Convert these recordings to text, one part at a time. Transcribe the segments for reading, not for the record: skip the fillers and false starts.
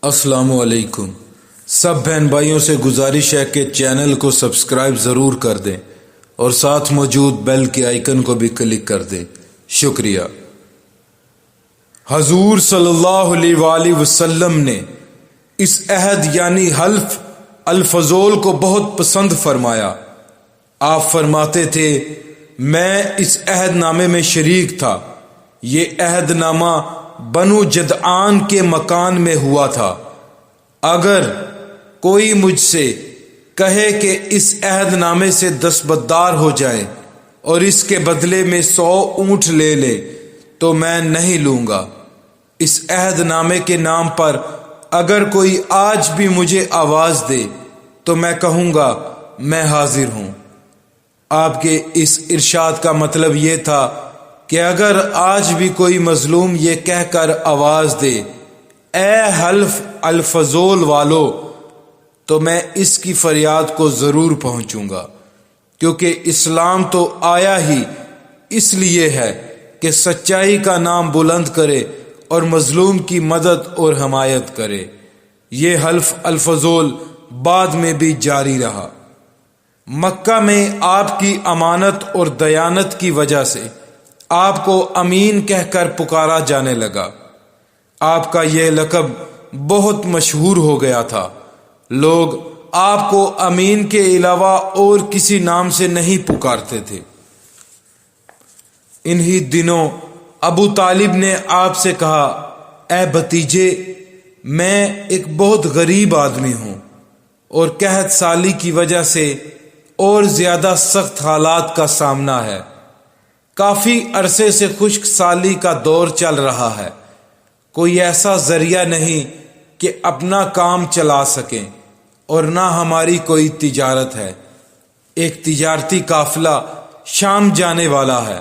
السلام علیکم۔ سب بہن بھائیوں سے گزارش ہے کہ چینل کو سبسکرائب ضرور کر دیں اور ساتھ موجود بیل کے آئیکن کو بھی کلک کر دیں۔ شکریہ۔ حضور صلی اللہ علیہ وآلہ وسلم نے اس عہد یعنی حلف الفضول کو بہت پسند فرمایا۔ آپ فرماتے تھے، میں اس عہد نامے میں شریک تھا۔ یہ عہد نامہ بنو جدعان کے مکان میں ہوا تھا۔ اگر کوئی مجھ سے کہے کہ اس عہد نامے سے دستبردار ہو جائے اور اس کے بدلے میں 100 اونٹ لے لے تو میں نہیں لوں گا۔ اس عہد نامے کے نام پر اگر کوئی آج بھی مجھے آواز دے تو میں کہوں گا میں حاضر ہوں۔ آپ کے اس ارشاد کا مطلب یہ تھا کہ اگر آج بھی کوئی مظلوم یہ کہہ کر آواز دے، اے حلف الفضول والو، تو میں اس کی فریاد کو ضرور پہنچوں گا، کیونکہ اسلام تو آیا ہی اس لیے ہے کہ سچائی کا نام بلند کرے اور مظلوم کی مدد اور حمایت کرے۔ یہ حلف الفضول بعد میں بھی جاری رہا۔ مکہ میں آپ کی امانت اور دیانت کی وجہ سے آپ کو امین کہہ کر پکارا جانے لگا۔ آپ کا یہ لقب بہت مشہور ہو گیا تھا۔ لوگ آپ کو امین کے علاوہ اور کسی نام سے نہیں پکارتے تھے۔ انہی دنوں ابو طالب نے آپ سے کہا، اے بھتیجے، میں ایک بہت غریب آدمی ہوں اور قحط سالی کی وجہ سے اور زیادہ سخت حالات کا سامنا ہے۔ کافی عرصے سے خشک سالی کا دور چل رہا ہے۔ کوئی ایسا ذریعہ نہیں کہ اپنا کام چلا سکیں، اور نہ ہماری کوئی تجارت ہے۔ ایک تجارتی قافلہ شام جانے والا ہے،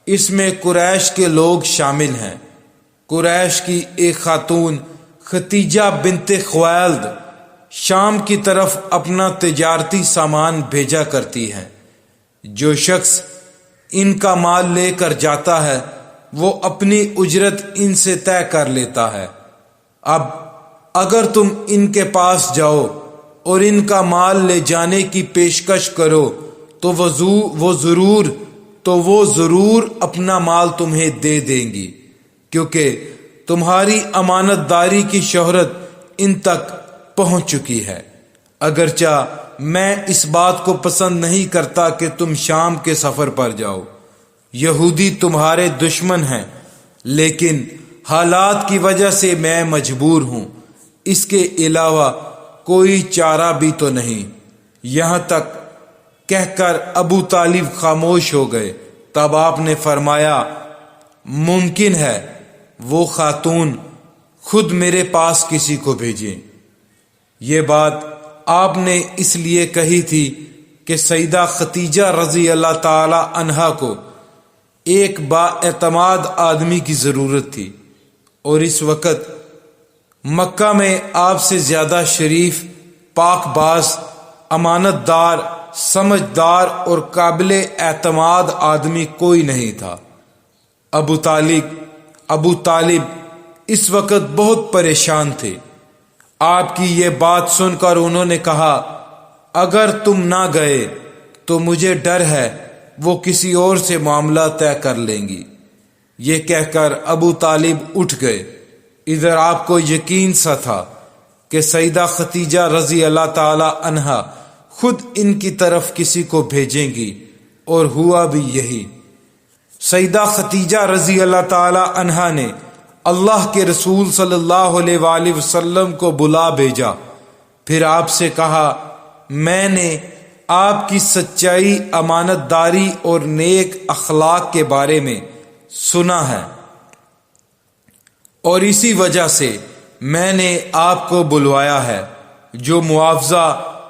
اس میں قریش کے لوگ شامل ہیں۔ قریش کی ایک خاتون ختیجہ بنت خویلد شام کی طرف اپنا تجارتی سامان بھیجا کرتی ہیں۔ جو شخص ان کا مال لے کر جاتا ہے وہ اپنی اجرت ان سے طے کر لیتا ہے۔ اب اگر تم ان کے پاس جاؤ اور ان کا مال لے جانے کی پیشکش کرو تو وہ ضرور اپنا مال تمہیں دے دیں گی، کیونکہ تمہاری امانت داری کی شہرت ان تک پہنچ چکی ہے۔ اگرچہ میں اس بات کو پسند نہیں کرتا کہ تم شام کے سفر پر جاؤ، یہودی تمہارے دشمن ہیں، لیکن حالات کی وجہ سے میں مجبور ہوں، اس کے علاوہ کوئی چارہ بھی تو نہیں۔ یہاں تک کہہ کر ابو طالب خاموش ہو گئے۔ تب آپ نے فرمایا، ممکن ہے وہ خاتون خود میرے پاس کسی کو بھیجیں۔ یہ بات آپ نے اس لیے کہی تھی کہ سیدہ ختیجہ رضی اللہ تعالی عنہا کو ایک با اعتماد آدمی کی ضرورت تھی، اور اس وقت مکہ میں آپ سے زیادہ شریف، پاک باز، امانت دار، سمجھدار اور قابل اعتماد آدمی کوئی نہیں تھا۔ ابو طالب اس وقت بہت پریشان تھے۔ آپ کی یہ بات سن کر انہوں نے کہا، اگر تم نہ گئے تو مجھے ڈر ہے وہ کسی اور سے معاملہ طے کر لیں گی۔ یہ کہہ کر ابو طالب اٹھ گئے۔ ادھر آپ کو یقین سا تھا کہ سیدہ ختیجہ رضی اللہ تعالی عنہا خود ان کی طرف کسی کو بھیجیں گی، اور ہوا بھی یہی۔ سیدہ ختیجہ رضی اللہ تعالی عنہا نے اللہ کے رسول صلی اللہ علیہ وآلہ وسلم کو بلا بھیجا۔ پھر آپ سے کہا، میں نے آپ کی سچائی، امانت داری اور نیک اخلاق کے بارے میں سنا ہے، اور اسی وجہ سے میں نے آپ کو بلوایا ہے۔ جو معاوضہ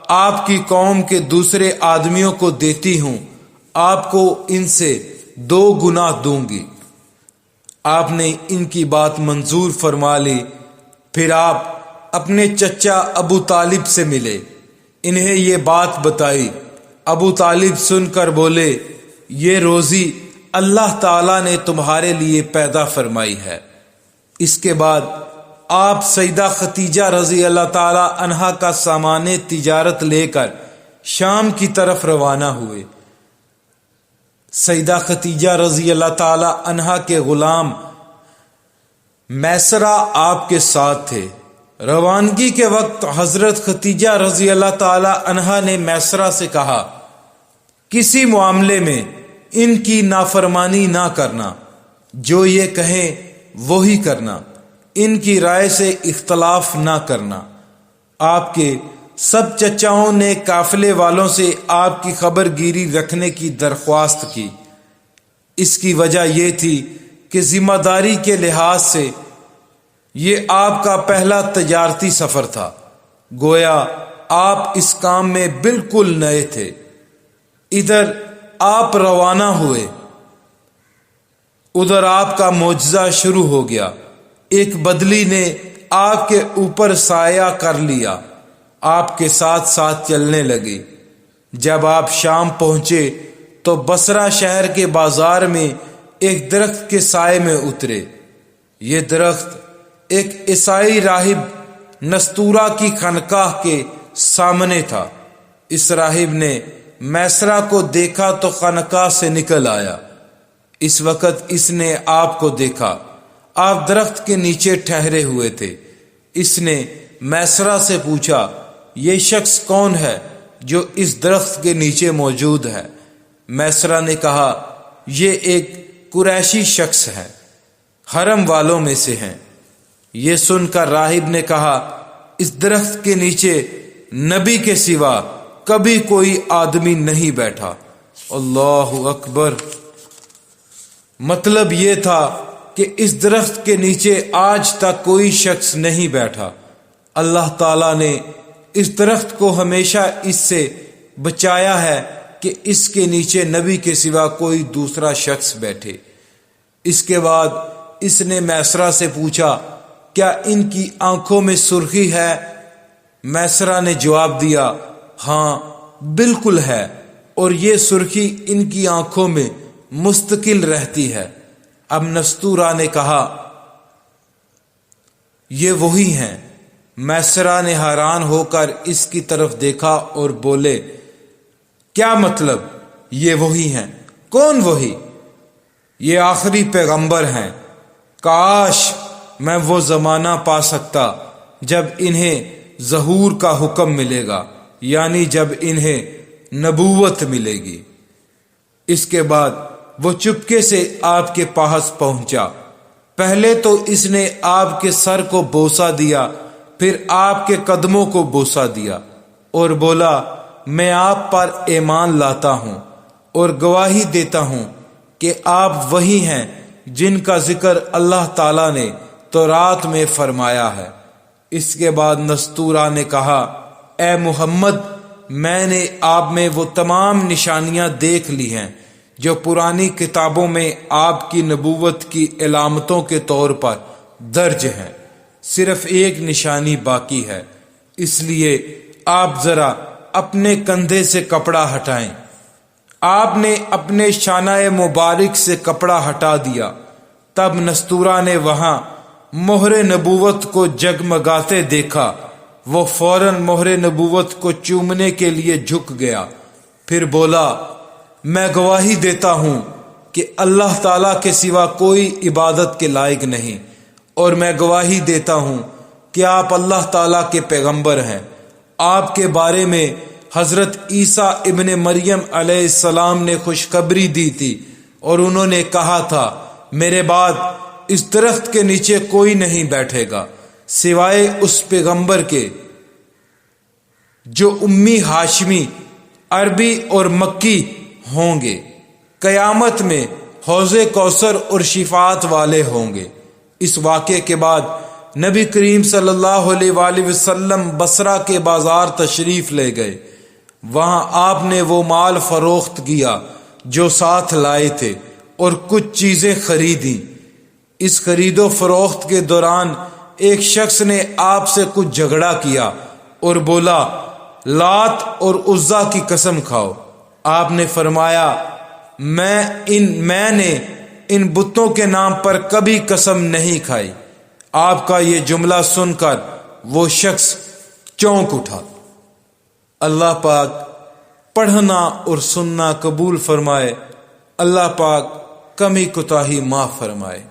آپ کی قوم کے دوسرے آدمیوں کو دیتی ہوں، آپ کو ان سے 2 گنا دوں گی۔ آپ نے ان کی بات منظور فرما لی۔ پھر آپ اپنے چچا ابو طالب سے ملے، انہیں یہ بات بتائی۔ ابو طالب سن کر بولے، یہ روزی اللہ تعالیٰ نے تمہارے لیے پیدا فرمائی ہے۔ اس کے بعد آپ سیدہ ختیجہ رضی اللہ تعالی عنہا کا سامان تجارت لے کر شام کی طرف روانہ ہوئے۔ سیدہ ختیجہ رضی اللہ تعالی عنہا کے غلام میسرہ آپ کے ساتھ تھے۔ روانگی کے وقت حضرت ختیجہ رضی اللہ تعالی عنہا نے میسرہ سے کہا، کسی معاملے میں ان کی نافرمانی نہ کرنا، جو یہ کہیں وہی کرنا، ان کی رائے سے اختلاف نہ کرنا۔ آپ کے سب چچاؤں نے قافلے والوں سے آپ کی خبر گیری رکھنے کی درخواست کی۔ اس کی وجہ یہ تھی کہ ذمہ داری کے لحاظ سے یہ آپ کا پہلا تجارتی سفر تھا، گویا آپ اس کام میں بالکل نئے تھے۔ ادھر آپ روانہ ہوئے، ادھر آپ کا معجزہ شروع ہو گیا۔ ایک بدلی نے آپ کے اوپر سایہ کر لیا، آپ کے ساتھ ساتھ چلنے لگے۔ جب آپ شام پہنچے تو بصرہ شہر کے بازار میں ایک درخت کے سائے میں اترے۔ یہ درخت ایک عیسائی راہب نستورہ کی خانقاہ کے سامنے تھا۔ اس راہب نے میسرہ کو دیکھا تو خانقاہ سے نکل آیا۔ اس وقت اس نے آپ کو دیکھا، آپ درخت کے نیچے ٹھہرے ہوئے تھے۔ اس نے میسرہ سے پوچھا، یہ شخص کون ہے جو اس درخت کے نیچے موجود ہے؟ میسرہ نے کہا، یہ ایک قریشی شخص ہے، حرم والوں میں سے ہیں۔ یہ سن کر راہب نے کہا، اس درخت کے نیچے نبی کے سوا کبھی کوئی آدمی نہیں بیٹھا۔ اللہ اکبر! مطلب یہ تھا کہ اس درخت کے نیچے آج تک کوئی شخص نہیں بیٹھا۔ اللہ تعالیٰ نے اس درخت کو ہمیشہ اس سے بچایا ہے کہ اس کے نیچے نبی کے سوا کوئی دوسرا شخص بیٹھے۔ اس کے بعد اس نے میسرہ سے پوچھا، کیا ان کی آنکھوں میں سرخی ہے؟ میسرہ نے جواب دیا، ہاں بالکل ہے، اور یہ سرخی ان کی آنکھوں میں مستقل رہتی ہے۔ اب نستورہ نے کہا، یہ وہی ہیں۔ میسرہ نے حیران ہو کر اس کی طرف دیکھا اور بولے، کیا مطلب یہ وہی ہیں؟ کون وہی؟ یہ آخری پیغمبر ہیں۔ کاش میں وہ زمانہ پا سکتا جب انہیں ظہور کا حکم ملے گا، یعنی جب انہیں نبوت ملے گی۔ اس کے بعد وہ چپکے سے آپ کے پاس پہنچا۔ پہلے تو اس نے آپ کے سر کو بوسہ دیا، پھر آپ کے قدموں کو بوسہ دیا اور بولا، میں آپ پر ایمان لاتا ہوں اور گواہی دیتا ہوں کہ آپ وہی ہیں جن کا ذکر اللہ تعالیٰ نے تورات میں فرمایا ہے۔ اس کے بعد نستورہ نے کہا، اے محمد، میں نے آپ میں وہ تمام نشانیاں دیکھ لی ہیں جو پرانی کتابوں میں آپ کی نبوت کی علامتوں کے طور پر درج ہیں۔ صرف ایک نشانی باقی ہے، اس لیے آپ ذرا اپنے کندھے سے کپڑا ہٹائیں۔ آپ نے اپنے شانہ مبارک سے کپڑا ہٹا دیا۔ تب نستورہ نے وہاں مہر نبوت کو جگمگاتے دیکھا۔ وہ فوراً مہر نبوت کو چومنے کے لیے جھک گیا، پھر بولا، میں گواہی دیتا ہوں کہ اللہ تعالیٰ کے سوا کوئی عبادت کے لائق نہیں، اور میں گواہی دیتا ہوں کہ آپ اللہ تعالیٰ کے پیغمبر ہیں۔ آپ کے بارے میں حضرت عیسیٰ ابن مریم علیہ السلام نے خوشخبری دی تھی، اور انہوں نے کہا تھا، میرے بعد اس درخت کے نیچے کوئی نہیں بیٹھے گا سوائے اس پیغمبر کے جو امی ہاشمی، عربی اور مکی ہوں گے۔ قیامت میں حوض کوثر اور شفاعت والے ہوں گے۔ اس واقعے کے بعد نبی کریم صلی اللہ علیہ وآلہ وسلم بصرہ کے بازار تشریف لے گئے۔ وہاں آپ نے وہ مال فروخت کیا جو ساتھ لائے تھے اور کچھ چیزیں خریدیں۔ اس خرید و فروخت کے دوران ایک شخص نے آپ سے کچھ جھگڑا کیا اور بولا، لات اور عزا کی قسم کھاؤ۔ آپ نے فرمایا، میں نے ان بتوں کے نام پر کبھی قسم نہیں کھائی۔ آپ کا یہ جملہ سن کر وہ شخص چونک اٹھا۔ اللہ پاک پڑھنا اور سننا قبول فرمائے، اللہ پاک کمی کوتاہی معاف فرمائے۔